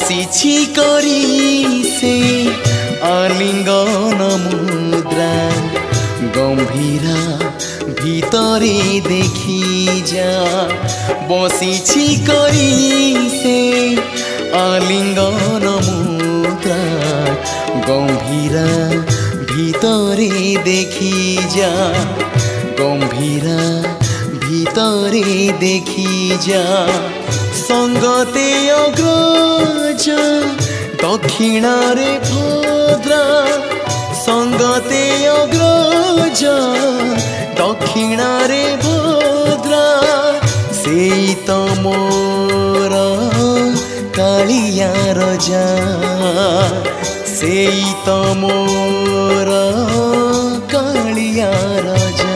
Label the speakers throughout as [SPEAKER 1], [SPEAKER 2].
[SPEAKER 1] बसिछि करी से आलिंगन मुद्रा गंभीरा भीतरे देखी जा बसिछि करी से आलिंगन मुद्रा गंभीरा भीतरे देखी जा गंभीरा भीतरे देखी जा संगते अग्रज दक्षिणारे भद्रा संगते अग्रज दक्षिणारे भद्रा सेई तो मोर कालिया रजा सेई तो मोर कालिया रजा।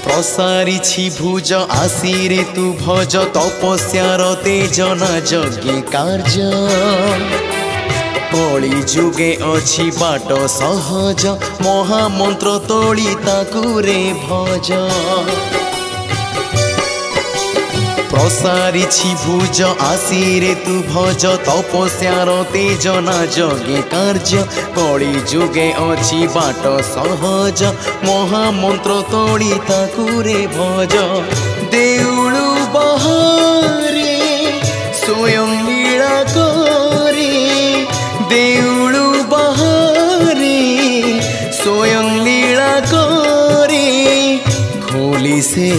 [SPEAKER 1] प्रसारिछि भुज आसिरे तु भज तपस्यार तेज न यज्ञ कार्य कली जुगे अछि बाट सहज महामंत्र तोली ताकु रे भज प्रसारिछि भुज आसिरे तु भज तपस्यार तेज न यज्ञ कार्य कली जुगे अछि बाट सहज महामंत्र तोली ताकु रे भज देउळु बहारे स्वयं लीला करे देउळु बहारे स्वयं लीला करे खोली से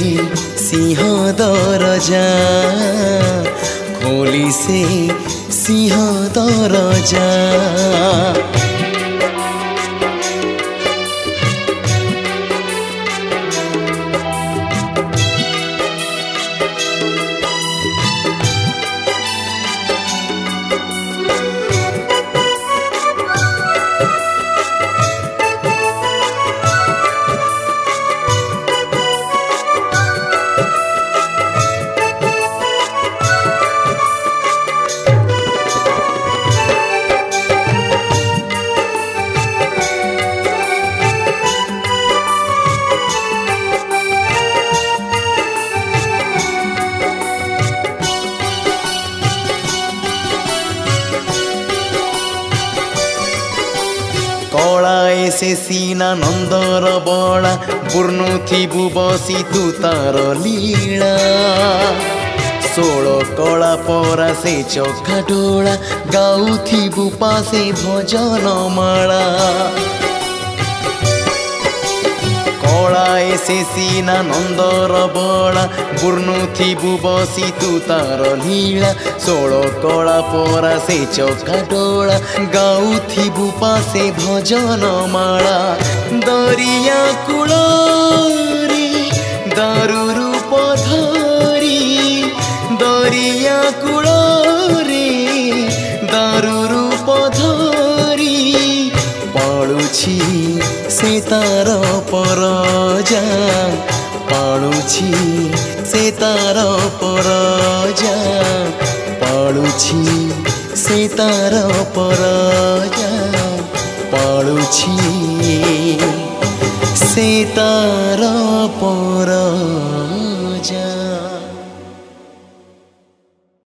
[SPEAKER 1] सिंह दरजा खोली से सिंह दरजा। कलाए से सीना नंदर बड़ा पूर्णुथिबु बसी तू तार लीला 16 कला परा से चौका डोला गाउथिबु पासे भजन माला कलाए से सीना नंदर बड़ा पूर्णुथिबु बसी तू तार लीला 16 कला परा से चौका डोला गाउथिबु पासे भजन माला दरिया कूଳରେ दारु रूप धरी दरिया कूଳରେ दारु रूप धरी पाळुछि से तार परजा पाळुछि से तार परजा पाळुछि से तार परजा पाळुछि से तार परजा।